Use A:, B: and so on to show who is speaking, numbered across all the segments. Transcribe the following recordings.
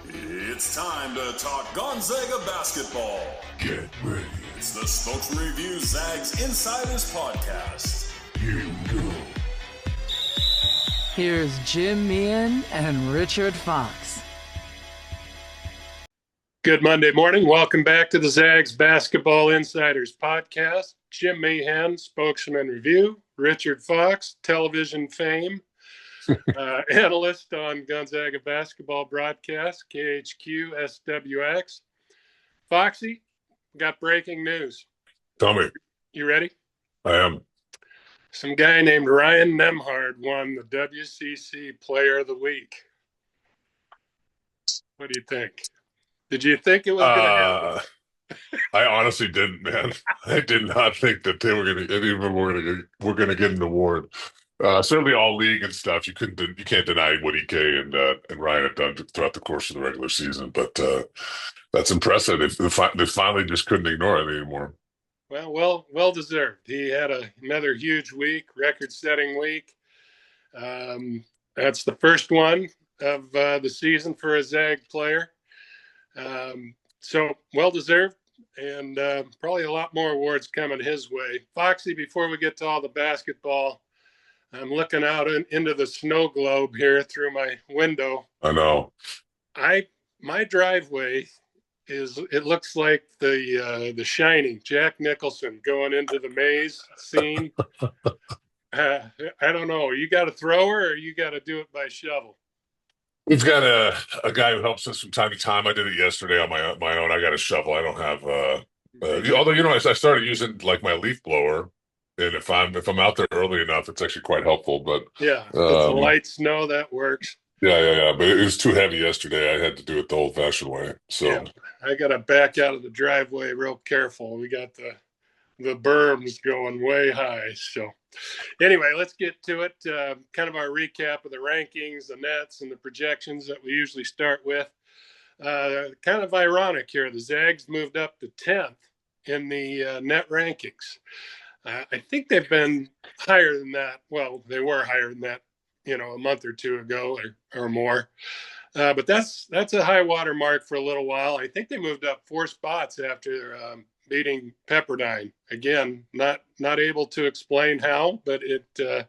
A: It's time to talk Gonzaga basketball.
B: Get ready.
A: It's the Spokesman-Review Zags Insiders Podcast.
B: Here we go.
C: Here's Jim Meehan and Richard Fox.
D: Good Monday morning. Welcome back to the Zags Basketball Insiders Podcast. Jim Meehan, Spokesman-Review. Richard Fox, television fame. Analyst on Gonzaga basketball broadcast, KHQ, SWX. Foxy, got breaking news.
B: Tell me.
D: You ready?
B: I am.
D: Some guy named Ryan Nembhard won the WCC Player of the Week. What do you think? Did you think it was going to happen?
B: I honestly didn't, man. I did not think that they were going to, even we're going to get an award. Certainly all league and stuff. You can't deny what EK and Ryan have done throughout the course of the regular season. But that's impressive. They finally just couldn't ignore it anymore.
D: Well deserved. He had another huge week, record-setting week. That's the first one of the season for a Zag player. So well deserved, and probably a lot more awards coming his way. Foxy, before we get to all the basketball, I'm looking out into the snow globe here through my window.
B: I know.
D: My driveway it looks like the Shining, Jack Nicholson going into the maze scene. I don't know. You got a thrower or you got to do it by shovel?
B: We've got a guy who helps us from time to time. I did it yesterday on my own. I got a shovel. I don't have although I started using like my leaf blower. And if I'm out there early enough, it's actually quite helpful. But
D: yeah, it's the light snow that works.
B: Yeah. But it was too heavy yesterday. I had to do it the old-fashioned way. So
D: yeah, I got to back out of the driveway real careful. We got the berms going way high. So anyway, let's get to it. Kind of our recap of the rankings, the nets, and the projections that we usually start with. Kind of ironic here. The Zags moved up to 10th in the net rankings. I think they've been higher than that. Well, they were higher than that, a month or two ago or more. But that's a high water mark for a little while. I think they moved up 4 spots after beating Pepperdine. Again, not able to explain how, but it 10th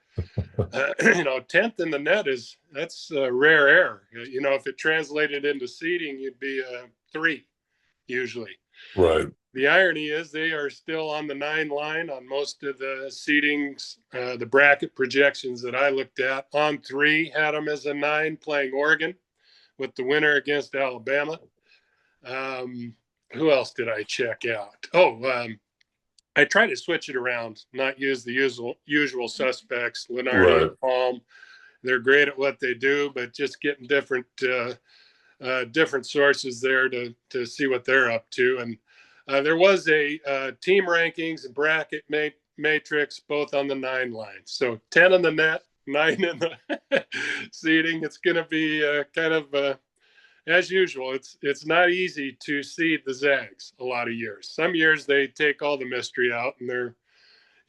D: in the net that's a rare air. If it translated into seeding, you'd be 3 usually.
B: Right.
D: The irony is they are still on the 9 line on most of the seedings, the bracket projections that I looked at. On 3 had them as a 9 playing Oregon with the winner against Alabama. Who else did I check out? I tried to switch it around, not use the usual suspects, Leonardo and Palm. They're great at what they do, but just getting different sources there to see what they're up to. And there was a team rankings and bracket matrix, both on the 9 line. So 10 in the net, 9 in the seeding. It's going to be kind of as usual. It's not easy to seed the Zags a lot of years. Some years they take all the mystery out and they're,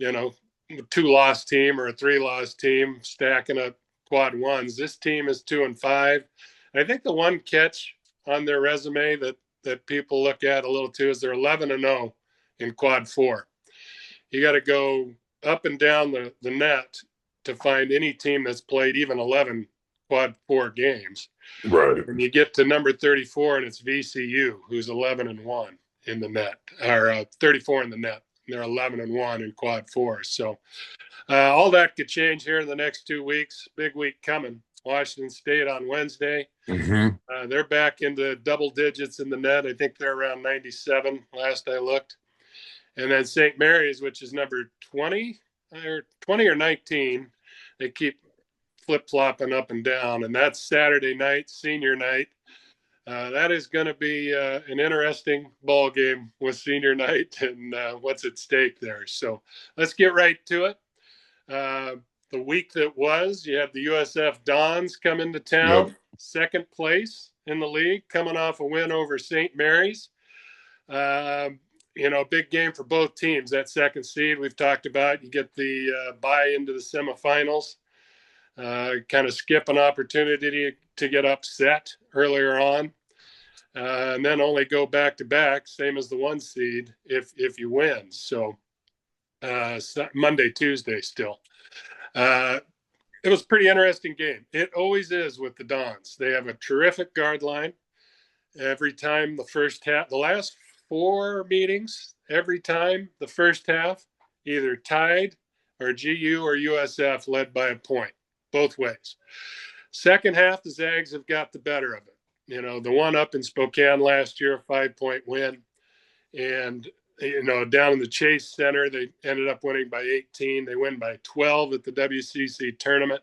D: a 2-loss team or a 3-loss team stacking up quad ones. This team is 2-5. And I think the one catch on their resume that people look at a little too is they're 11-0 in quad 4. You got to go up and down the net to find any team that's played even 11 quad 4 games.
B: Right.
D: And you get to number 34 and it's VCU, who's 11-1 in the net, or 34 in the net. They're 11-1 in quad 4. So all that could change here in the next 2 weeks. Big week coming. Washington State on Wednesday.
B: Mm-hmm.
D: They're back into double digits in the net. I think they're around 97 last I looked. And then St. Mary's, which is number 20 or 19. They keep flip-flopping up and down. And that's Saturday night, senior night. That is going to be an interesting ball game with senior night and what's at stake there. So let's get right to it. The week that was, you had the USF Dons come into town,
B: Yep.
D: Second place in the league, coming off a win over St. Mary's. Big game for both teams. That second seed we've talked about, you get the bye into the semifinals. Kind of skip an opportunity to get upset earlier on. and then only go back to back, same as the 1 seed if you win. So Monday, Tuesday still. It was a pretty interesting game. It always is with the Dons. They have a terrific guard line. Every time the first half, the last 4 meetings, every time the first half, either tied or GU or USF led by a point, both ways. Second half, the Zags have got the better of it. You know, the one up in Spokane last year, a 5-point win. And, you know, down in the Chase Center, they ended up winning by 18. They win by 12 at the WCC tournament.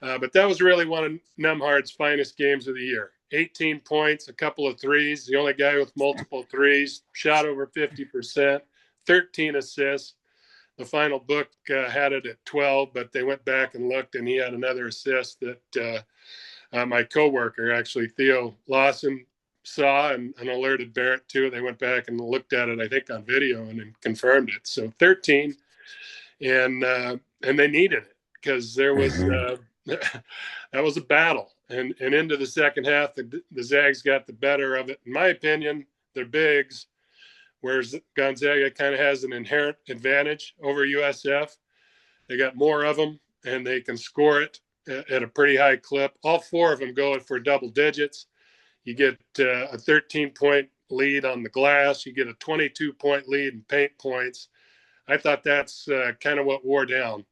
D: But that was really one of Nemhard's finest games of the year. 18 points, a couple of threes, the only guy with multiple threes, shot over 50%, 13 assists. The final book had it at 12, but they went back and looked, and he had another assist that my coworker, actually, Theo Lawson, saw and alerted Barrett to. They went back and looked at it, I think, on video and confirmed it. So 13, and they needed it because there was that was a battle. And into the second half, the Zags got the better of it. In my opinion, they're bigs, whereas Gonzaga kind of has an inherent advantage over USF. They got more of them, and they can score it at a pretty high clip. All 4 of them go for double digits. You get a 13-point lead on the glass. You get a 22-point lead in paint points. I thought that's kind of what wore down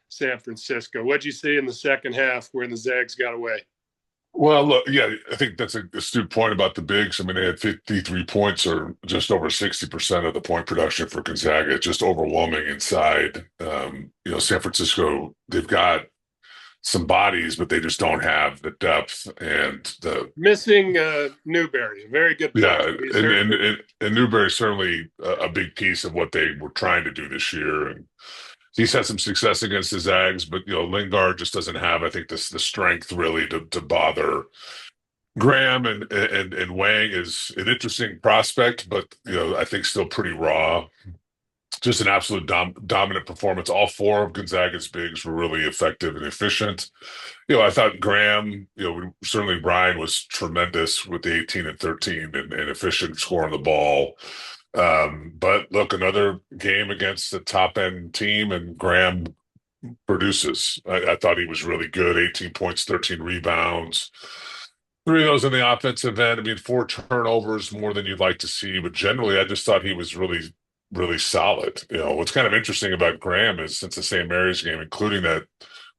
D: San Francisco. What'd you see in the second half where the Zags got away?
B: Well, look, yeah, I think that's an astute point about the bigs. I mean, they had 53 points, or just over 60% of the point production for Gonzaga. Just overwhelming inside. You know, San Francisco, they've got some bodies, but they just don't have the depth and the
D: missing Newberry. Very good player.
B: Yeah, and Newberry's certainly a big piece of what they were trying to do this year. And he's had some success against the Zags, but you know, Lingard just doesn't have, I think, the strength really to bother Graham, and Wang is an interesting prospect, but you know, I think still pretty raw. Just an absolute dominant performance. All 4 of Gonzaga's bigs were really effective and efficient. You know, I thought Graham, you know, certainly Brian was tremendous with the 18 and 13 and efficient scoring the ball. But look, another game against the top end team, and Graham produces. I thought he was really good. 18 points, 13 rebounds. 3 of those in the offensive end. I mean, 4 turnovers, more than you'd like to see. But generally, I just thought he was really, really solid. You know, what's kind of interesting about Graham is since the St. Mary's game, including the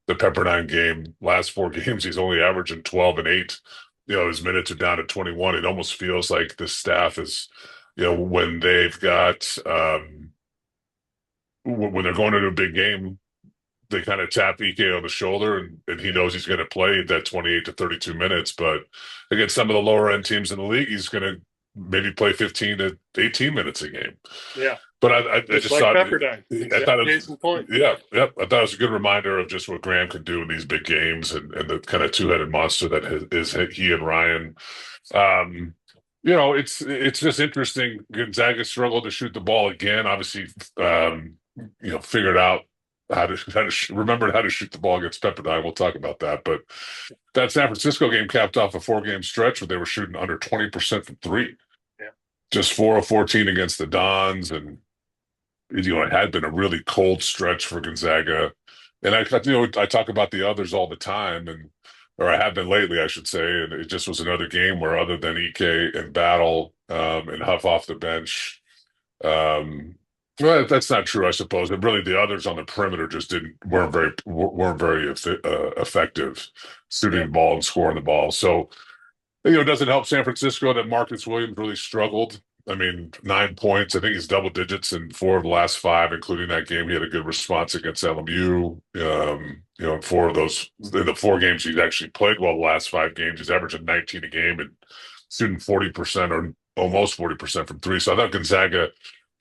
B: Pepperdine game, last 4 games, he's only averaging 12 and 8. You know, his minutes are down to 21. It almost feels like the staff is, you know, when they've got when they're going into a big game, they kind of tap Ike on the shoulder, and he knows he's going to play that 28 to 32 minutes. But against some of the lower end teams in the league, he's going to maybe play 15 to 18 minutes a game.
D: Yeah.
B: But I just
D: like
B: thought
D: Pepperdine.
B: I thought it was,
D: point.
B: Yeah. I thought it was a good reminder of just what Graham can do in these big games, and the kind of 2-headed monster that is he and Ryan. You know, it's just interesting. Gonzaga struggled to shoot the ball again. Obviously, you know, figured out remembered how to shoot the ball against Pepperdine. We'll talk about that. But that San Francisco game capped off a 4-game stretch where they were shooting under 20% from 3.
D: Yeah.
B: Just 4 of 14 against the Dons, and you know, it had been a really cold stretch for Gonzaga. And I talk about the others all the time, or I have been lately, I should say. And it just was another game where, other than Ike and Battle and Huff off the bench, well, that's not true, I suppose. But really, the others on the perimeter just weren't very effective shooting the ball and scoring the ball. So, you know, it doesn't help San Francisco that Marcus Williams really struggled. I mean, 9 points. I think he's double digits in 4 of the last 5, including that game. He had a good response against LMU. You know, in 4 of those, in the 4 games he's actually played well, the last 5 games, he's averaging 19 a game and shooting 40% or almost 40% from 3. So I thought Gonzaga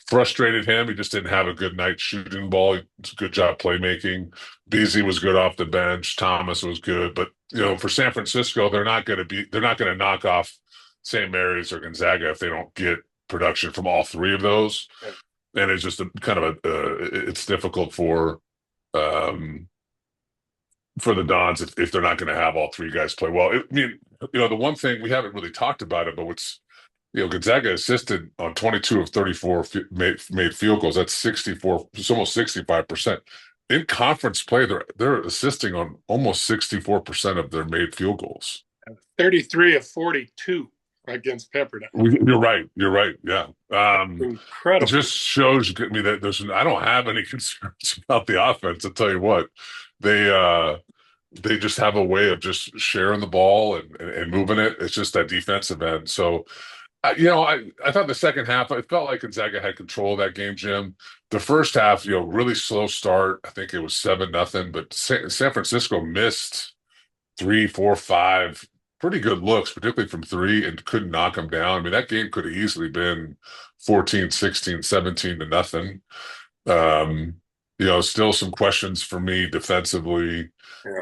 B: frustrated him. He just didn't have a good night shooting ball. It's a good job playmaking. Beasley was good off the bench. Thomas was good. But, you know, for San Francisco, they're not going to knock off St. Mary's or Gonzaga if they don't get production from all 3 of those. And it's just it's difficult for for the Dons if they're not going to have all three guys play well. I mean, the one thing we haven't really talked about it, but what's Gonzaga assisted on 22 of 34 made field goals. That's 64, it's almost 65%. In conference play, they're assisting on almost 64% of their made field goals.
D: 33 of 42 against Pepperdine.
B: You're right. Yeah.
D: Incredible.
B: It just shows me that I don't have any concerns about the offense. I'll tell you what, they just have a way of just sharing the ball and moving it. It's just that defensive end. So, I thought the second half, I felt like Gonzaga had control of that game, Jim. The first half, really slow start. I think it was 7-0, but San Francisco missed 3, 4, 5 pretty good looks, particularly from three, and couldn't knock them down. I mean, that game could have easily been 14, 16, 17-0. Still some questions for me defensively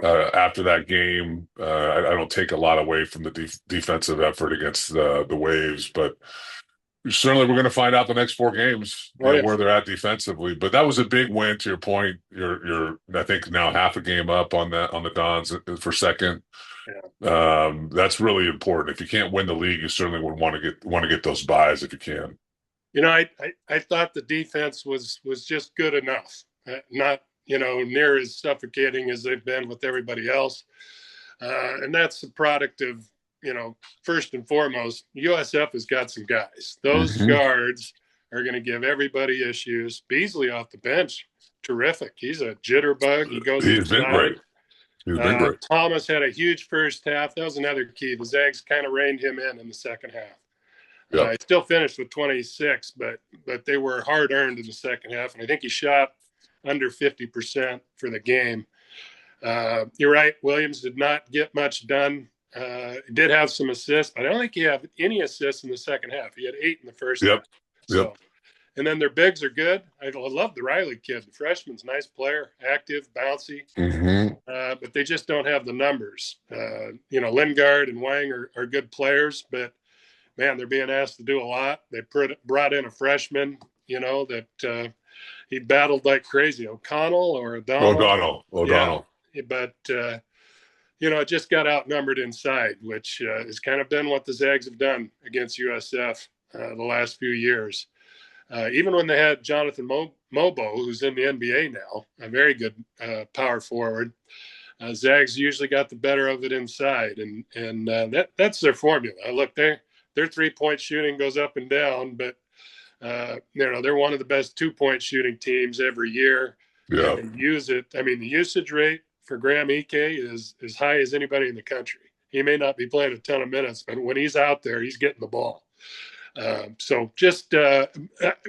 B: after that game. I don't take a lot away from the defensive effort against the Waves, but certainly we're going to find out the next 4 games where they're at defensively. But that was a big win. To your point, you're I think now half a game up on the Dons for second. Yeah. That's really important. If you can't win the league, you certainly would want to get those buys if you can.
D: I thought the defense was just good enough. Not near as suffocating as they've been with everybody else, and that's the product of first and foremost, USF has got some guys. Those guards are going to give everybody issues. Beasley off the bench, terrific. He's a jitterbug.
B: He's been great.
D: Thomas had a huge first half. That was another key. The Zags kind of reined him in the second half. He still finished with 26, but they were hard earned in the second half, and I think he shot under 50% for the game. You're right. Williams did not get much done. Did have some assists, but I don't think he had any assists in the second half. He had 8 in the first half. So, and then their bigs are good. I love the Riley kid. The freshman's a nice player, active, bouncy, but they just don't have the numbers. Lingard and Wang are good players, but, man, they're being asked to do a lot. They brought in a freshman, that he battled like crazy. O'Donnell. Yeah, but it just got outnumbered inside, which has kind of been what the Zags have done against USF the last few years. Even when they had Jonathan Mobo, who's in the NBA now, a very good power forward, Zags usually got the better of it inside, and that's their formula. Look, their 3-point shooting goes up and down, but they're one of the best 2-point shooting teams every year.
B: Yeah,
D: and use it. I mean, the usage rate for Graham Ike is as high as anybody in the country. He may not be playing a ton of minutes, but when he's out there, he's getting the ball. So just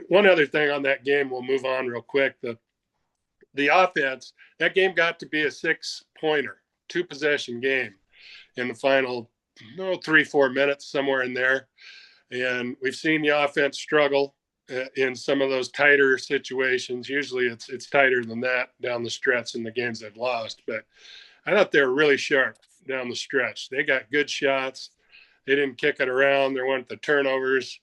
D: one other thing on that game, we'll move on real quick. The offense, that game got to be a 6-pointer, 2-possession game in the final 3-4 minutes, somewhere in there. And we've seen the offense struggle in some of those tighter situations. Usually it's tighter than that down the stretch in the games they've lost. But I thought they were really sharp down the stretch. They got good shots. They didn't kick it around. There weren't the turnovers.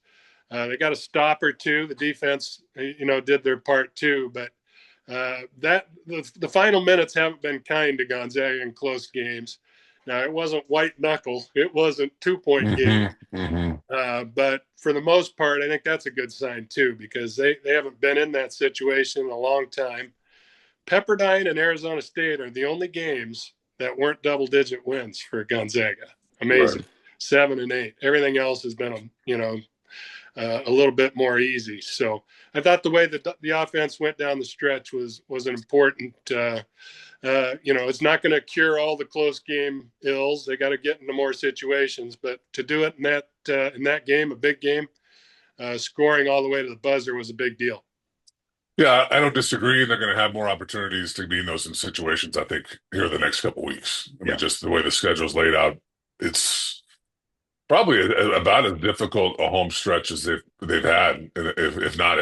D: They got a stop or two. The defense, did their part too. But the final minutes haven't been kind to Gonzaga in close games. Now, it wasn't white knuckle. It wasn't 2-point game. But for the most part, I think that's a good sign too, because they haven't been in that situation in a long time. Pepperdine and Arizona State are the only games that weren't double-digit wins for Gonzaga. Amazing. Right. 7 and 8. Everything else has been, a little bit more easy. So I thought the way that the offense went down the stretch was an important. It's not going to cure all the close game ills. They got to get into more situations, but to do it in that game, a big game, scoring all the way to the buzzer was a big deal.
B: Yeah, I don't disagree. They're going to have more opportunities to be in those situations, I think, here the next couple of weeks. I mean, just the way the schedule's laid out, it's probably about as difficult a home stretch as they've had, if not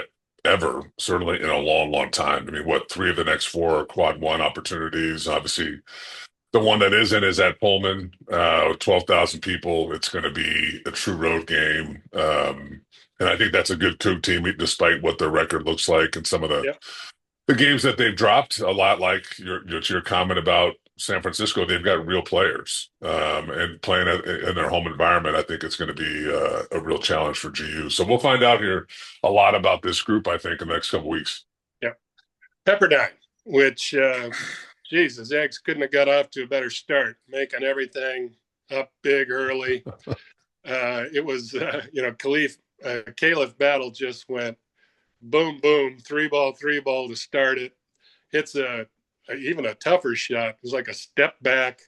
B: ever, certainly in a long, long time. I mean, 3 of the next 4 are quad 1 opportunities. Obviously, the one that isn't is at Pullman, 12,000 people. It's going to be a true road game. And I think that's a good Coug team, despite what their record looks like and some of the games that they've dropped. A lot like your comment about San Francisco, they've got real players, and playing in their home environment, I think it's going to be a real challenge for GU. So we'll find out here a lot about this group, I think, in the next couple weeks.
D: Yeah. Pepperdine, which, geez, the Zags couldn't have got off to a better start, making everything up big early. It was, Caliph Battle just went boom, boom, three ball to start it. Hits even a tougher shot. It was like a step back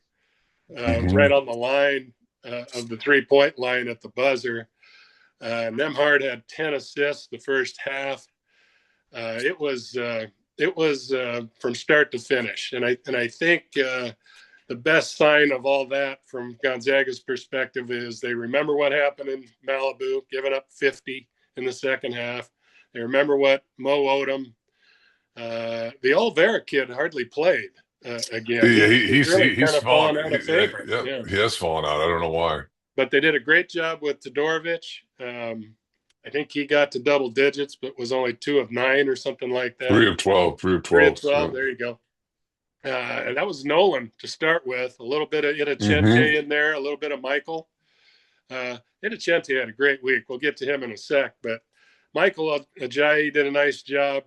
D: right on the line of the 3-point line at the buzzer. Nemhard had 10 assists the first half. It was from start to finish, and I think the best sign of all that from Gonzaga's perspective is they remember what happened in Malibu, giving up 50 in the second half. They remember what Mo owed them. The Olvera kid hardly played again.
B: Yeah,
D: he's really
B: kind of
D: fallen out of favor.
B: Yeah, he has fallen out. I don't know why.
D: But they did a great job with Todorovic. I think he got to double digits, but was only 2 of 9 or something like that.
B: 3 of 12. 3 of 12.
D: 3 of 12. Yeah. There you go. And that was Nolan to start with. A little bit of Inocente in there, a little bit of Michael. Inocente had a great week. We'll get to him in a sec. But Michael Ajayi did a nice job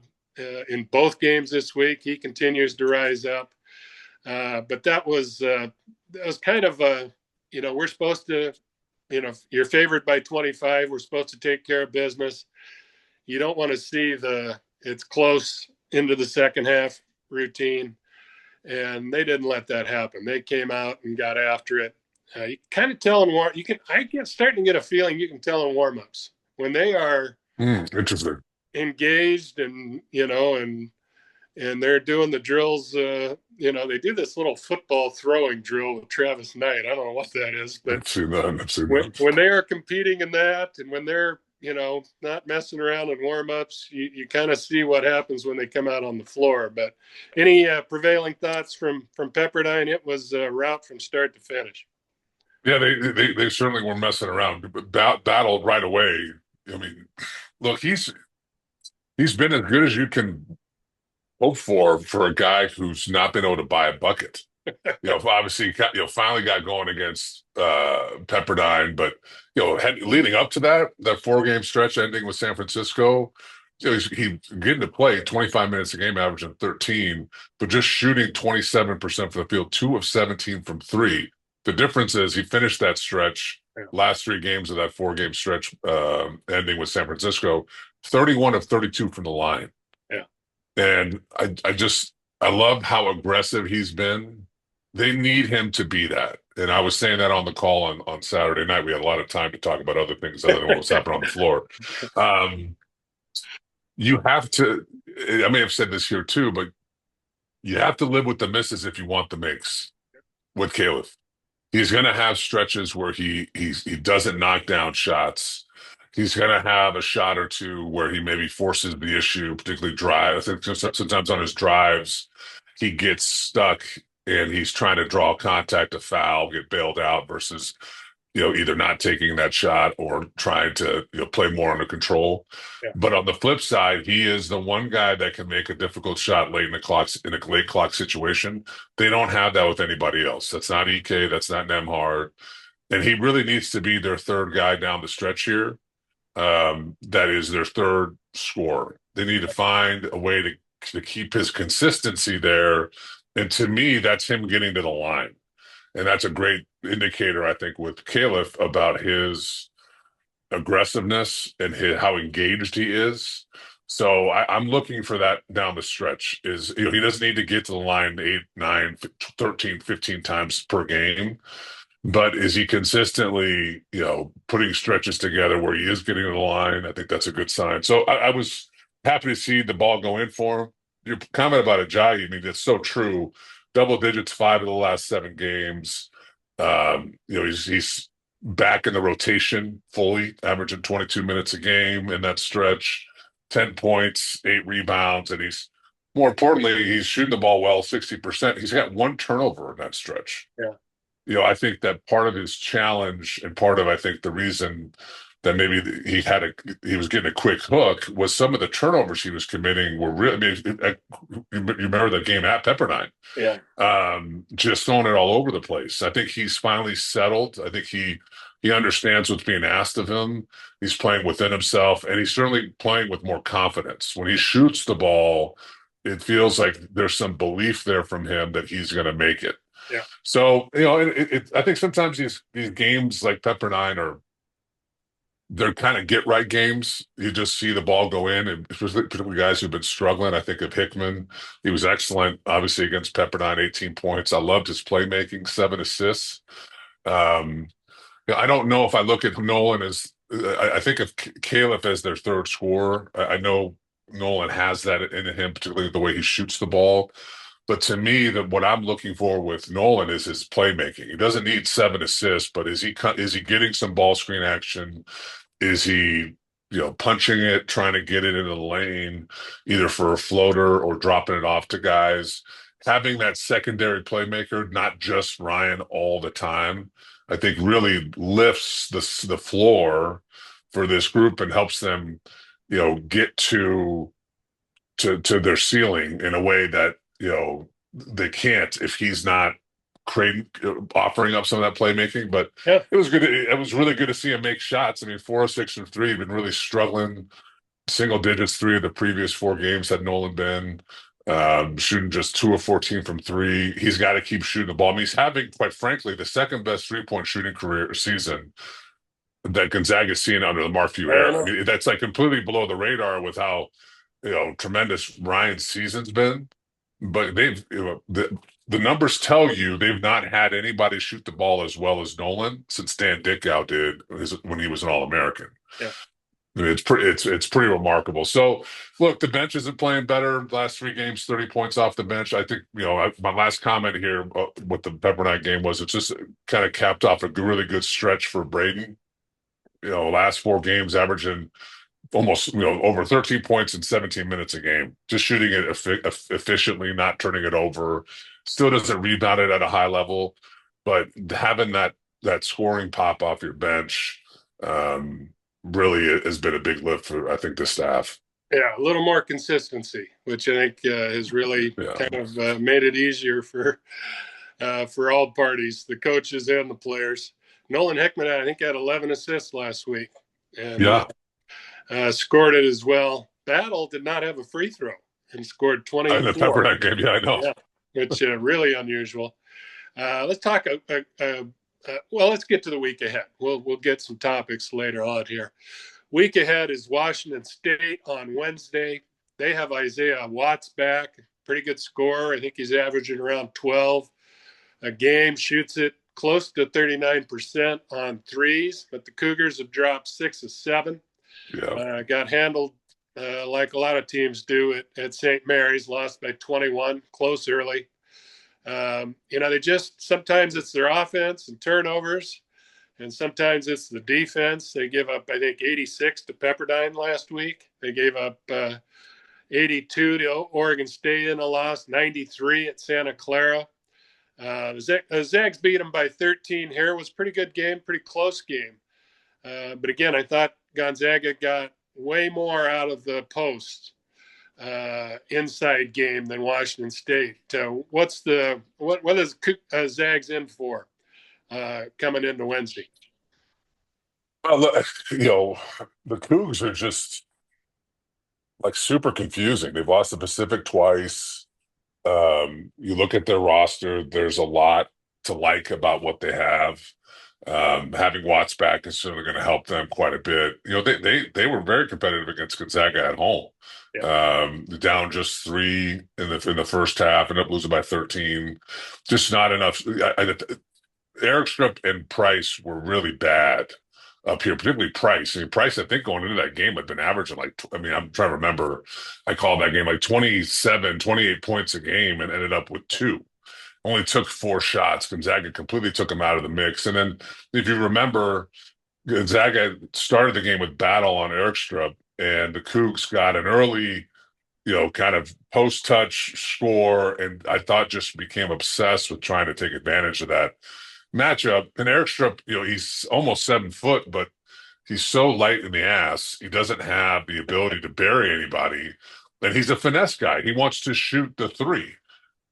D: in both games this week. He continues to rise up. But that was kind of we're supposed to, you're favored by 25. We're supposed to take care of business. You don't want to see it's close into the second half routine. And they didn't let that happen. They came out and got after it. You kind of tell I get starting to get a feeling you can tell in warmups when they are
B: interesting,
D: engaged, and and they're doing the drills. They do this little football throwing drill with Travis Knight. I don't know what that is, but
B: I've seen that.
D: When they are competing in that, and when they're not messing around in warm-ups, you kind of see what happens when they come out on the floor. But any prevailing thoughts from Pepperdine? It was a rout from start to finish.
B: Yeah, they certainly were messing around. Battled right away. I mean, look, he's been as good as you can hope for a guy who's not been able to buy a bucket. Obviously, finally got going against Pepperdine, but leading up to that 4-game stretch ending with San Francisco, he getting to play 25 minutes a game, averaging 13, but just shooting 27% from the field, 2 of 17 from 3. The difference is he finished that stretch, last 3 games of that 4-game stretch ending with San Francisco, 31 of 32 from the line.
D: Yeah,
B: and I love how aggressive he's been. They need him to be that. And I was saying that on the call on Saturday night. We had a lot of time to talk about other things other than what was happening on the floor. You have to, I may have said this here too, but you have to live with the misses if you want the makes with Caleb. He's going to have stretches where he doesn't knock down shots. He's going to have a shot or two where he maybe forces the issue, particularly drive. I think sometimes on his drives, he gets stuck and he's trying to draw contact, a foul, get bailed out versus, either not taking that shot or trying to, play more under control. Yeah. But on the flip side, he is the one guy that can make a difficult shot late in a late clock situation. They don't have that with anybody else. That's not EK. That's not Nemhard. And he really needs to be their third guy down the stretch here. That is their third scorer. They need to find a way to keep his consistency there. And to me, that's him getting to the line. And that's a great indicator, I think, with Caleb about his aggressiveness and how engaged he is. So I'm looking for that down the stretch. He doesn't need to get to the line 8, 9, 13, 15 times per game. But is he consistently, putting stretches together where he is getting to the line? I think that's a good sign. So I was happy to see the ball go in for him. Your comment about Ajayi, I mean, that's so true. Double digits, 5 of the last 7 games. He's back in the rotation fully, averaging 22 minutes a game in that stretch, 10 points, 8 rebounds, and more importantly, he's shooting the ball well, 60%. He's got 1 turnover in that stretch.
D: Yeah.
B: I think that part of his challenge and part of, I think, the reason that maybe he was getting a quick hook was some of the turnovers he was committing were really. I mean, you remember the game at Pepperdine?
D: Yeah.
B: Just throwing it all over the place. I think he's finally settled. I think he understands what's being asked of him. He's playing within himself, and he's certainly playing with more confidence. When he shoots the ball, it feels like there's some belief there from him that he's going to make it.
D: Yeah.
B: So, I think sometimes these games like Pepperdine they're kind of get right games. You just see the ball go in, and particularly guys who've been struggling. I think of Hickman. He was excellent, obviously, against Pepperdine, 18 points. I loved his playmaking, 7 assists. I don't know if I look at Nolan as I think of Caleb as their third scorer. I know Nolan has that in him, particularly the way he shoots the ball. But to me, what I'm looking for with Nolan is his playmaking. He doesn't need 7 assists, but is he getting some ball screen action? Is he, punching it, trying to get it into the lane, either for a floater or dropping it off to guys? Having that secondary playmaker, not just Ryan all the time, I think really lifts the floor for this group and helps them, get to their ceiling in a way that, they can't if he's not offering up some of that playmaking. But
D: Yeah.
B: it was good. It was really good to see him make shots. I mean, 4 of 6 from 3. He'd been really struggling. Single digits 3 of the previous 4 games had Nolan been shooting just 2 of 14 from 3. He's got to keep shooting the ball. I mean, he's having, quite frankly, the second best 3-point shooting career season that Gonzaga's seen under the Mark Few era. I mean, that's like completely below the radar with how tremendous Ryan's season's been. But they've the numbers tell you they've not had anybody shoot the ball as well as Nolan since Dan Dickau did when he was an All-American.
D: Yeah.
B: I mean, it's pretty remarkable. So, look, the bench isn't playing better. Last 3 games, 30 points off the bench. I think, my last comment here with the Pepperdine game was it's just kind of capped off a really good stretch for Braden. Last 4 games averaging almost, over 13 points in 17 minutes a game. Just shooting it efficiently, not turning it over. Still doesn't rebound it at a high level, but having that scoring pop off your bench really has been a big lift for, I think, the staff.
D: Yeah, a little more consistency, which I think has really kind of made it easier for all parties, the coaches and the players. Nolan Hickman, I think, had 11 assists last week, and scored it as well. Battle did not have a free throw and scored 24.
B: In the Pepperdine game, I know.
D: Yeah, which really unusual. Let's talk. Let's get to the week ahead. We'll get some topics later on here. Week ahead is Washington State on Wednesday. They have Isaiah Watts back, pretty good scorer. I think he's averaging around 12 a game, shoots it close to 39% on threes, but the Cougars have dropped 6 of 7.
B: Yeah.
D: Got handled like a lot of teams do at St. Mary's, lost by 21, close early. They just, sometimes it's their offense and turnovers, and sometimes it's the defense. They give up, I think, 86 to Pepperdine last week. They gave up 82 to Oregon State in a loss, 93 at Santa Clara. Zags beat them by 13 here. It was a pretty good game, pretty close game. But again, I thought Gonzaga got way more out of the post inside game than Washington State. What is Zags in for coming into Wednesday?
B: Well, the Cougs are just like super confusing. They've lost the Pacific twice. You look at their roster, there's a lot to like about what they have. Having Watts back is certainly going to help them quite a bit. They were very competitive against Gonzaga at home. Yeah. Down just 3 in the first half, ended up losing by 13. Just not enough. Eric Strip and Price were really bad up here, particularly Price. I mean, Price, I think going into that game had been averaging I'm trying to remember. I called that game like 27, 28 points a game and ended up with 2. Only took 4 shots. Gonzaga completely took him out of the mix. And then if you remember, Gonzaga started the game with battle on Eric Strip, and the Cougs got an early, kind of post-touch score, and I thought just became obsessed with trying to take advantage of that matchup. And Eric Strip, he's almost 7 foot, but he's so light in the ass. He doesn't have the ability to bury anybody, and he's a finesse guy. He wants to shoot the three.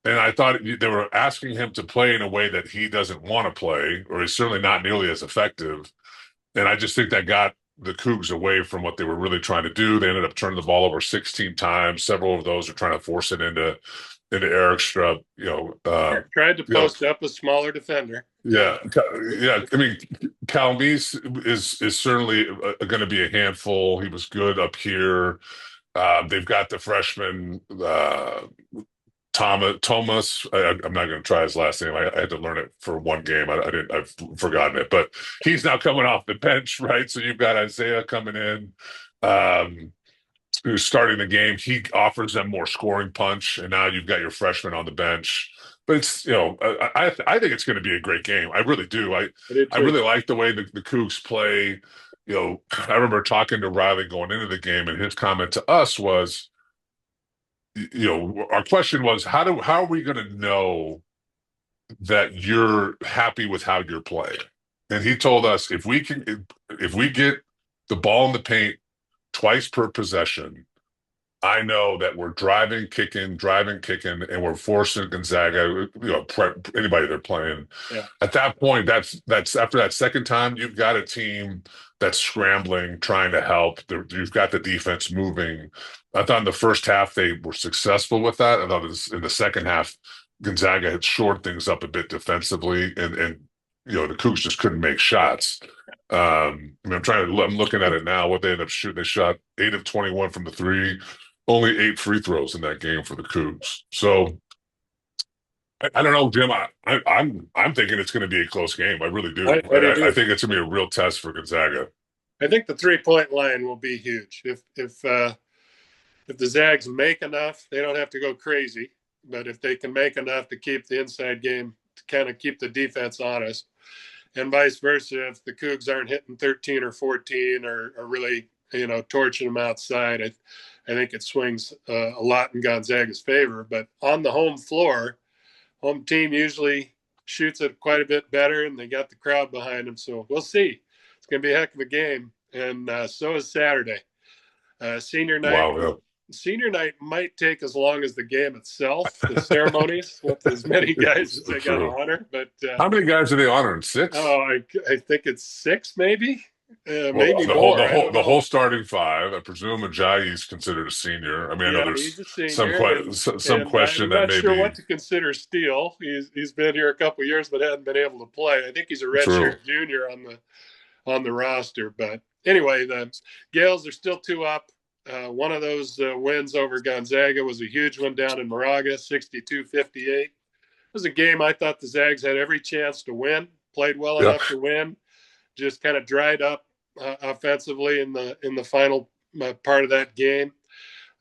B: And I thought they were asking him to play in a way that he doesn't want to play, or is certainly not nearly as effective. And I just think that got the Cougs away from what they were really trying to do. They ended up turning the ball over 16 times. Several of those are trying to force it into Eric Strupp.
D: Tried to post up a smaller defender.
B: Yeah. I mean, Calmes is certainly going to be a handful. He was good up here. They've got the freshman Thomas. I'm not going to try his last name. I had to learn it for one game. I've forgotten it, but he's now coming off the bench, right? So you've got Isaiah coming in, who's starting the game. He offers them more scoring punch, and now you've got your freshman on the bench. But it's I think it's going to be a great game. I really do. I really like the way the Cougs play. I remember talking to Riley going into the game, and his comment to us was, our question was, how are we going to know that you're happy with how you're playing? And he told us, if we get the ball in the paint twice per possession, I know that we're driving, kicking, and we're forcing Gonzaga, anybody they're playing.
D: Yeah.
B: At that point, that's after that second time, you've got a team that's scrambling, trying to help. You've got the defense moving. I thought in the first half they were successful with that. I thought in the second half, Gonzaga had shored things up a bit defensively, and the Cougs just couldn't make shots. I'm looking at it now. What they ended up shooting, they shot 8 of 21 from the three, only 8 free throws in that game for the Cougs. So I don't know, Jim. I'm thinking it's going to be a close game. I really do. I think it's going to be a real test for Gonzaga.
D: I think the 3-point line will be huge. If the Zags make enough, they don't have to go crazy. But if they can make enough to keep the inside game, to kind of keep the defense honest, and vice versa, if the Cougs aren't hitting 13 or 14 or really, torching them outside, I think it swings a lot in Gonzaga's favor. But on the home floor, home team usually shoots it quite a bit better, and they got the crowd behind them. So we'll see. It's going to be a heck of a game. And so is Saturday. Senior night.
B: Wow, yeah.
D: Senior night might take as long as the game itself, the ceremonies, with as many guys as they got to honor. But
B: how many guys are they honoring? 6?
D: Oh, I think it's 6, maybe.
B: Maybe more. The whole starting 5. I presume Ajayi's considered a senior. I mean, I know there's some question that maybe.
D: I'm not sure what to consider Steele. He's been here a couple of years, but hadn't been able to play. I think he's a redshirt junior on the roster. But anyway, the Gales are still 2 up. One of those wins over Gonzaga was a huge one down in Moraga, 62-58. It was a game I thought the Zags had every chance to win, played well enough to win, just kind of dried up offensively in the final part of that game.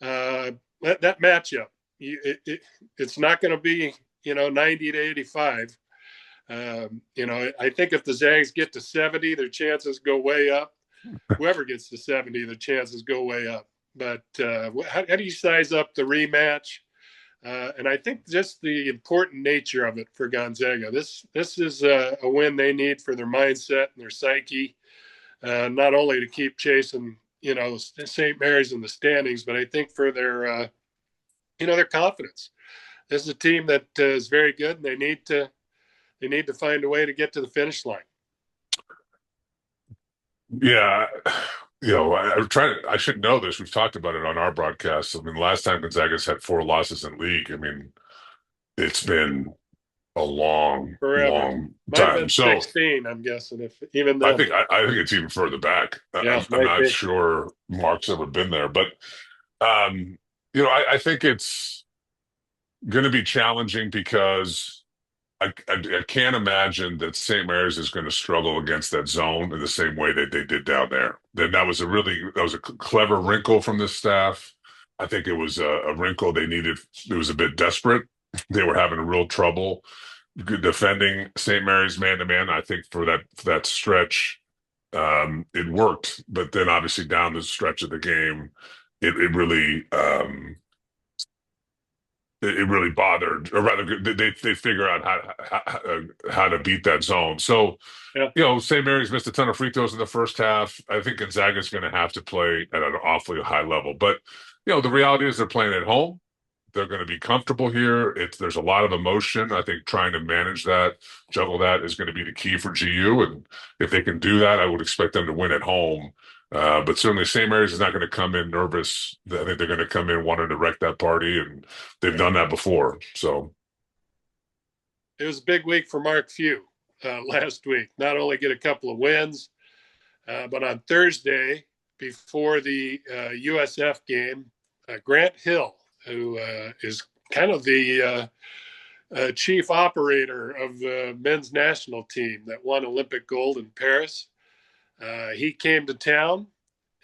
D: That matchup, it's not going to be 90 to 85. I think if the Zags get to 70, their chances go way up. Whoever gets to 70, the chances go way up. But how do you size up the rematch? And I think just the important nature of it for Gonzaga. This is a win they need for their mindset and their psyche, not only to keep chasing, St. Mary's in the standings, but I think for their, their confidence. This is a team that is very good, and they need to find a way to get to the finish line.
B: Yeah. I should know this. We've talked about it on our broadcast. I mean, last time Gonzaga's had 4 losses in league. I mean, it's been a long time. So
D: 16, I'm guessing. If even though
B: I think it's even further back. I'm not sure Mark's ever been there, but I think it's going to be challenging because I can't imagine that St. Mary's is going to struggle against that zone in the same way that they did down there. Then that was a clever wrinkle from this staff. I think it was a wrinkle they needed. It was a bit desperate. They were having real trouble defending St. Mary's man-to-man. I think for that stretch, it worked. But then obviously down the stretch of the game, it really it really bothered, or rather, they figure out how to beat that zone. So,
D: Yeah.
B: St. Mary's missed a ton of free throws in the first half. I think Gonzaga's going to have to play at an awfully high level. But, the reality is they're playing at home. They're going to be comfortable here. There's a lot of emotion. I think trying to manage that, juggle that is going to be the key for GU. And if they can do that, I would expect them to win at home. But certainly St. Mary's is not going to come in nervous. I think they're going to come in wanting to wreck that party, and they've done that before. So
D: It was a big week for Mark Few last week. Not only get a couple of wins, but on Thursday, before the USF game, Grant Hill, who is kind of the chief operator of the men's national team that won Olympic gold in Paris, he came to town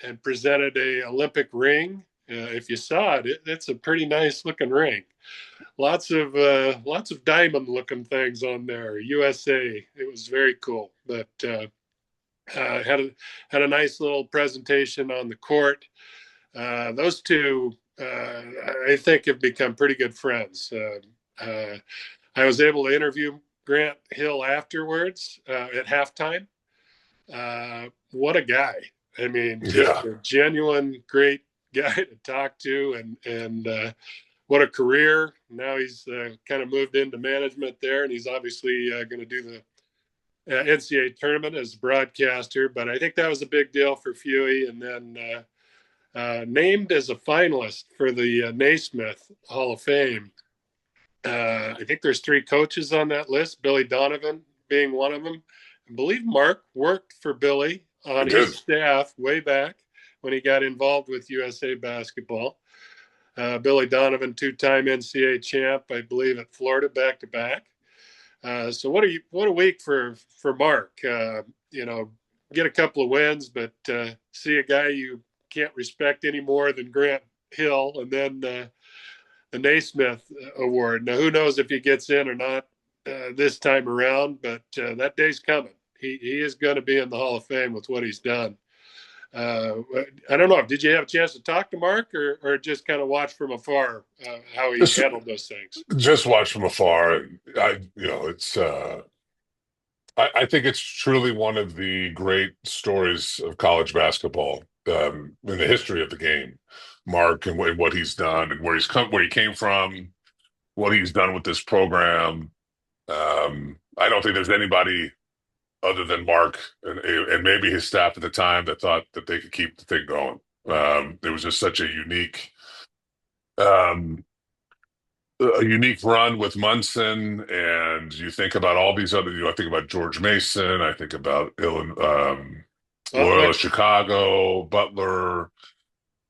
D: and presented a Olympic ring. If you saw it, it's a pretty nice looking ring. Lots of diamond looking things on there. USA. It was very cool. But had a nice little presentation on the court. Those two, I think, have become pretty good friends. I was able to interview Grant Hill afterwards at halftime. What a guy! I mean, just a genuine great guy to talk to, and what a career. Now he's kind of moved into management there, and he's obviously going to do the NCAA tournament as a broadcaster. But I think that was a big deal for Fewey, and then named as a finalist for the Naismith Hall of Fame. I think there's 3 coaches on that list, Billy Donovan being one of them. I believe Mark worked for Billy on his staff way back when he got involved with USA basketball. Billy Donovan, 2-time NCAA champ, I believe, at Florida back-to-back. So what a week for Mark. Get a couple of wins, but see a guy you can't respect any more than Grant Hill, and then the Naismith Award. Now, who knows if he gets in or not this time around, but that day's coming. He is going to be in the Hall of Fame with what he's done. I don't know. Did you have a chance to talk to Mark, or just kind of watch from afar how he handled those things?
B: Just watch from afar. It's. I think it's truly one of the great stories of college basketball in the history of the game. Mark and what he's done, and where he came from, what he's done with this program. I don't think there's anybody other than Mark and maybe his staff at the time that thought that they could keep the thing going. It was just such a unique run with Munson, and you think about all these other. I think about George Mason. I think about Loyola Chicago, Butler.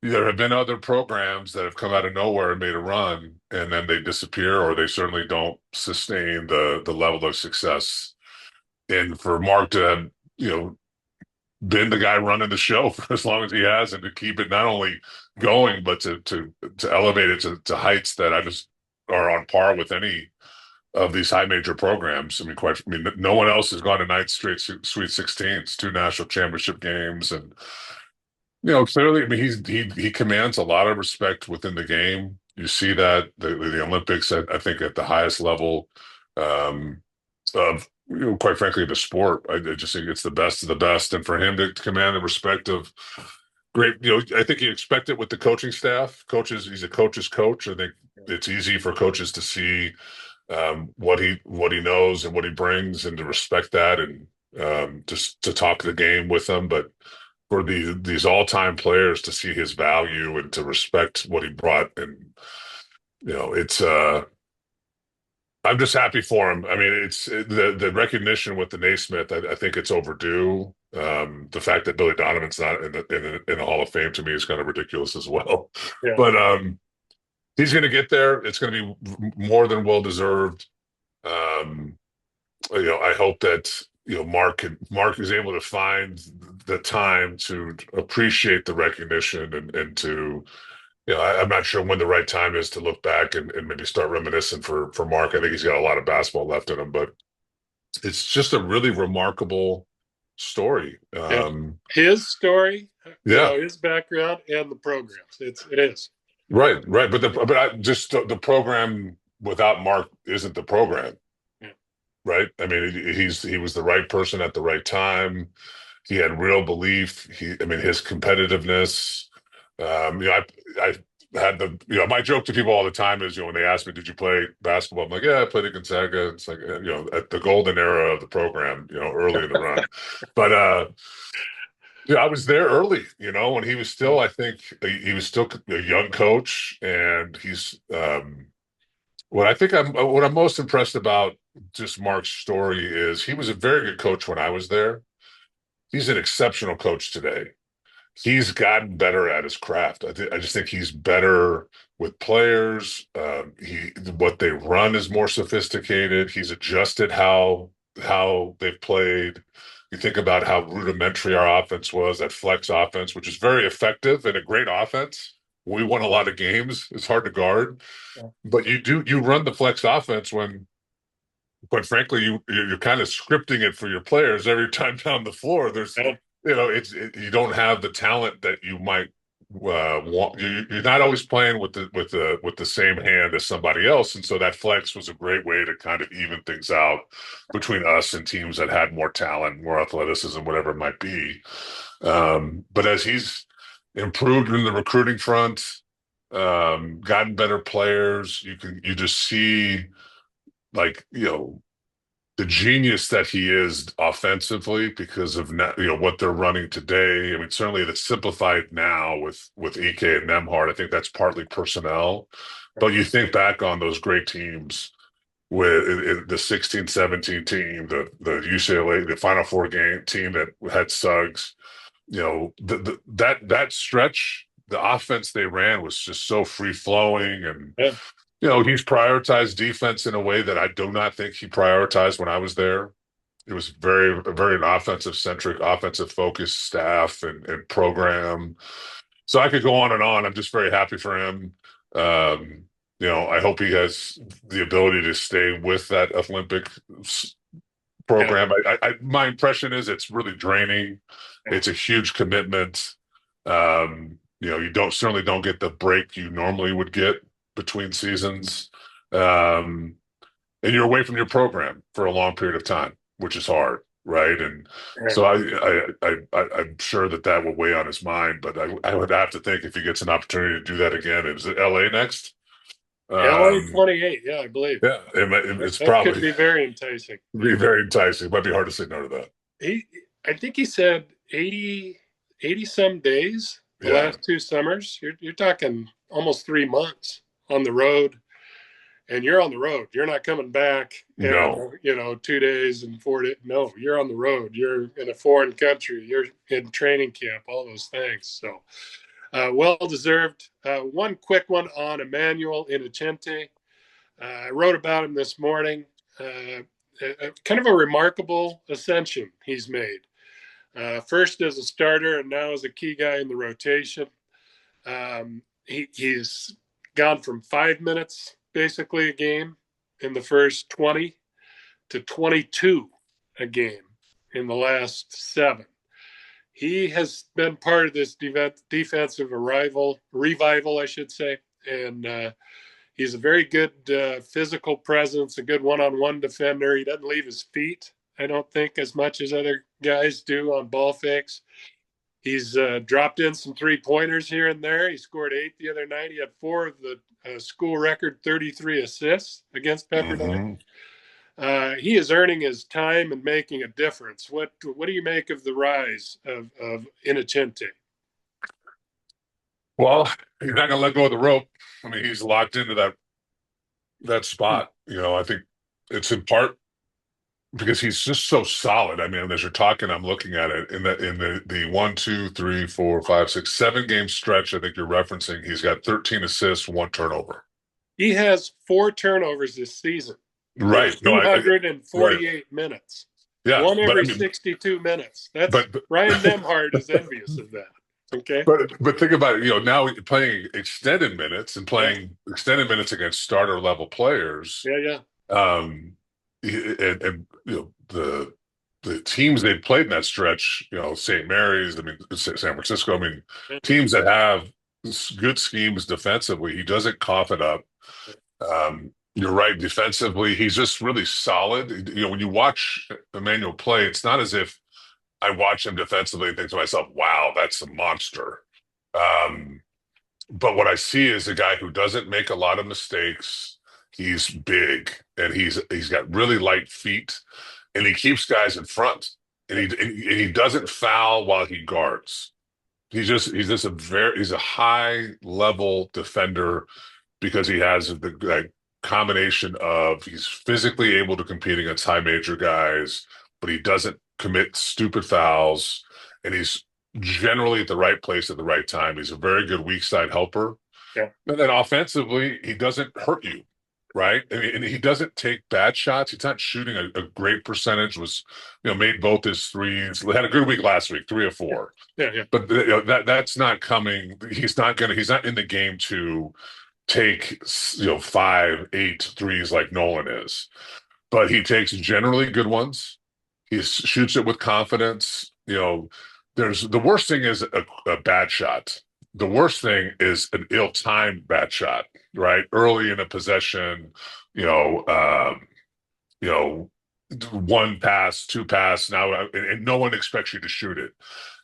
B: There have been other programs that have come out of nowhere and made a run, and then they disappear, or they certainly don't sustain the level of success. And for Mark to have, been the guy running the show for as long as he has, and to keep it not only going, but to elevate it to heights that I just are on par with any of these high major programs. No one else has gone to 9 straight Sweet 16s, 2 national championship games, and clearly, he commands a lot of respect within the game. You see that the Olympics, I think, at the highest level of quite frankly, the sport. I just think it's the best of the best, and for him to command the respect of great, I think you expect it with the coaching staff. Coaches, he's a coach's coach. I think it's easy for coaches to see what he knows and what he brings, and to respect that, and just to talk the game with him. But for these all-time players to see his value and to respect what he brought, and it's I'm just happy for him. I mean, it's the recognition with the Naismith. I think it's overdue. The fact that Billy Donovan's not in the Hall of Fame, to me, is kind of ridiculous as well. Yeah. But he's going to get there. It's going to be more than well deserved. I hope that Mark is able to find the time to appreciate the recognition, and to, I'm not sure when the right time is to look back and maybe start reminiscing for Mark. I think he's got a lot of basketball left in him, but it's just a really remarkable story.
D: His story, his background, and the programs. It is.
B: Right, right. The program without Mark isn't the program,
D: Yeah.
B: right? I mean, he was the right person at the right time. He had real belief. I mean, his competitiveness. You know, I had my joke to people all the time is, when they ask me, "Did you play basketball?" I'm like, "Yeah, I played at Gonzaga." It's like, at the golden era of the program, early in the run. But yeah, I was there early, when he was still, I think he was still a young coach, and what I'm most impressed about just Mark's story is he was a very good coach when I was there. He's an exceptional coach today. He's gotten better at his craft. I just think he's better with players. What they run is more sophisticated. He's adjusted how they've played. You think about how rudimentary our offense was, that flex offense, which is very effective and a great offense. We won a lot of games. It's hard to guard,
D: Yeah.
B: but you run the flex offense when, quite frankly, you're kind of scripting it for your players every time down the floor.
D: Yeah.
B: You don't have the talent that you might want. You're not always playing with the same hand as somebody else, and so that flex was a great way to kind of even things out between us and teams that had more talent, more athleticism, whatever it might be. But as he's improved in the recruiting front, gotten better players, you just see, like, the genius that he is offensively because of what they're running today. I mean, certainly it's simplified now with EK and Nemhard. I think that's partly personnel, but you think back on those great teams with the 16-17 team, the UCLA, the Final Four game team that had Suggs. That stretch, the offense they ran was just so free flowing, and
D: Yeah.
B: he's prioritized defense in a way that I do not think he prioritized when I was there. It was very an offensive centric, offensive focused staff and program. So I could go on and on. I'm just very happy for him. I hope he has the ability to stay with that Olympic program. My impression is it's really draining. It's a huge commitment. You certainly don't get the break you normally would get between seasons. And you're away from your program for a long period of time, which is hard, right? And
D: Yeah.
B: so I'm sure that will weigh on his mind, but I would have to think if he gets an opportunity to do that again. Is it LA next?
D: LA 28, yeah, I believe.
B: Yeah, it's
D: That could
B: probably
D: be very enticing.
B: be very enticing. It might be hard to say no to that.
D: I think he said 80 some days the
B: Yeah.
D: last 2 summers. You're talking almost 3 months on the road, and you're on the road. You're not coming back.
B: No.
D: 2 days and 4 days. No, you're on the road. You're in a foreign country. You're in training camp. All those things. So well deserved. One quick one on Emmanuel Innocente. I wrote about him this morning. Kind of a remarkable ascension he's made. First as a starter and now as a key guy in the rotation. He's gone from 5 minutes basically a game in the first 20 to 22 a game in the last 7. He has been part of this defensive revival, I should say, and he's a very good physical presence, a good one-on-one defender. He doesn't leave his feet, I don't think, as much as other guys do on ball fakes. He's dropped in some three-pointers here and there. He scored 8 the other night. He had 4 of the school record 33 assists against Pepperdine. Mm-hmm. He is earning his time and making a difference. What do you make of the rise of Innocente?
B: Well, he's not going to let go of the rope. I mean, he's locked into that spot. I think it's in part because he's just so solid. I mean, as you're talking, I'm looking at it in the 1, 2, 3, 4, 5, 6, 7 game stretch. I think you're referencing. He's got 13 assists, 1 turnover.
D: He has 4 turnovers this season.
B: Right.
D: 248 minutes.
B: Yeah.
D: One every 62 minutes. Ryan Nemhard is envious of that. Okay.
B: But think about it, now playing extended minutes and playing extended minutes against starter level players.
D: Yeah.
B: And the teams they played in that stretch, St. Mary's, San Francisco, teams that have good schemes defensively. He doesn't cough it up. You're right. Defensively, he's just really solid. When you watch Emmanuel play, it's not as if I watch him defensively and think to myself, "Wow, that's a monster." Um, but what I see is a guy who doesn't make a lot of mistakes. He's big and he's got really light feet, and he keeps guys in front, and he doesn't foul while he guards. He's a high level defender because he has the like, combination of he's physically able to compete against high major guys, but he doesn't commit stupid fouls, and he's generally at the right place at the right time. He's a very good weak side helper.
D: Yeah.
B: And then offensively, he doesn't hurt you, right? I mean, and he doesn't take bad shots. He's not shooting a great percentage. Made both his threes. Had a good week last week, 3 or 4.
D: Yeah.
B: But that's not coming. He's not in the game to take 5, 8 threes like Nolan is. But he takes generally good ones. He shoots it with confidence. The worst thing is a bad shot. The worst thing is an ill-timed bad shot, right? Early in a possession, one pass, 2 pass, now, and no one expects you to shoot it.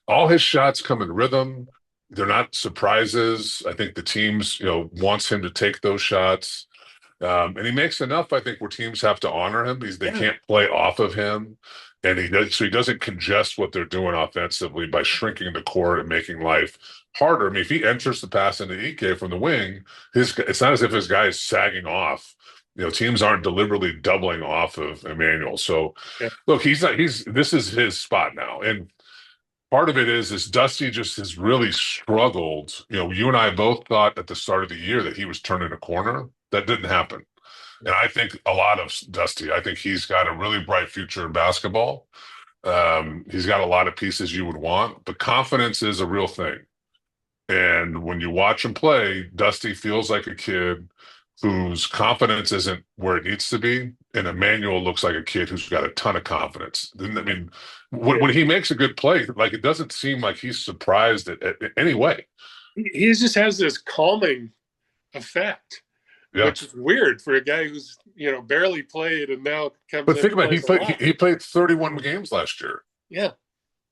B: All his shots come in rhythm. They're not surprises. I think the teams, wants him to take those shots. And he makes enough, I think, where teams have to honor him. They can't play off of him. And he doesn't congest what they're doing offensively by shrinking the court and making life harder. I mean, if he enters the pass into Ike from the wing, it's not as if his guy is sagging off. Teams aren't deliberately doubling off of Emmanuel. So, look, this is his spot now. And part of it is Dusty just has really struggled. You and I both thought at the start of the year that he was turning a corner. That didn't happen. And I think a lot of Dusty, I think he's got a really bright future in basketball. He's got a lot of pieces you would want, but confidence is a real thing. And when you watch him play, Dusty feels like a kid whose confidence isn't where it needs to be. And Emmanuel looks like a kid who's got a ton of confidence. I mean, when he makes a good play, like it doesn't seem like he's surprised at any way.
D: He just has this calming effect. Yeah. Which is weird for a guy who's barely played and now comes.
B: But think about it, he played 31 games last year.
D: Yeah.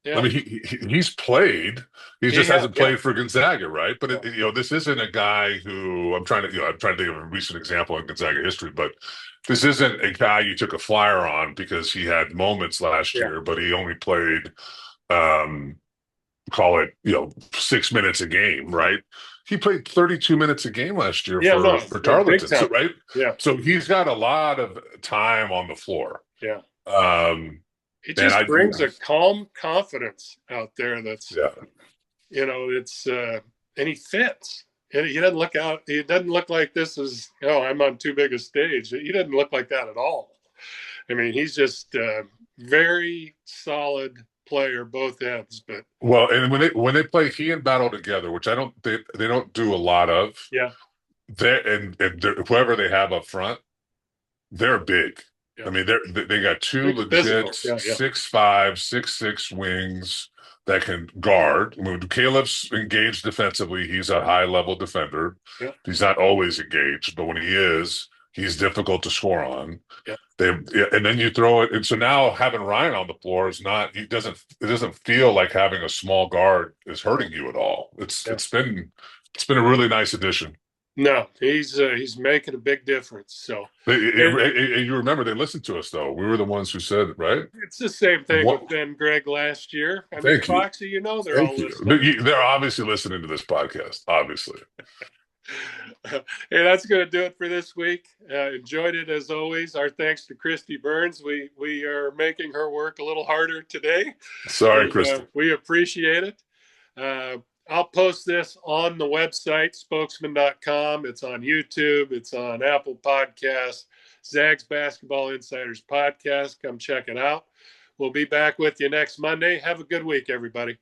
B: I mean, he's played. He just hasn't played for Gonzaga, right? But this isn't a guy who I'm trying to think of a recent example in Gonzaga history. But this isn't a guy you took a flyer on because he had moments last year, but he only played, call it 6 minutes a game, right? He played 32 minutes a game last year for Tarleton, right?
D: Yeah.
B: So he's got a lot of time on the floor.
D: Yeah. It just brings a calm confidence out there. That's, it's, and he fits. And he doesn't look out. He doesn't look like this is, I'm on too big a stage. He doesn't look like that at all. I mean, he's just very solid player, both ends. But
B: and when they play he and Battle together, which they don't do a lot of.
D: Yeah.
B: Whoever they have up front, they're big. Yeah. I mean, they got 2 legit 6'5", 6'6" wings that can guard. I mean, Caleb's engaged defensively. He's a high-level defender.
D: Yeah.
B: He's not always engaged, but when he is, he's difficult to score on.
D: Yeah.
B: And then you throw it. And so now having Ryan on the floor it doesn't feel like having a small guard is hurting you at all. It's been a really nice addition.
D: No, he's making a big difference. So
B: you remember they listened to us though. We were the ones who said it, right?
D: It's the same thing with Ben Gregg last year. I mean, Foxy, they're all listening.
B: They're obviously listening to this podcast. Obviously.
D: Hey, that's going to do it for this week. Enjoyed it as always. Our thanks to Christy Burns. We are making her work a little harder today.
B: Sorry, Christy.
D: We appreciate it. I'll post this on the website, spokesman.com. It's on YouTube. It's on Apple Podcasts, Zags Basketball Insiders Podcast. Come check it out. We'll be back with you next Monday. Have a good week, everybody.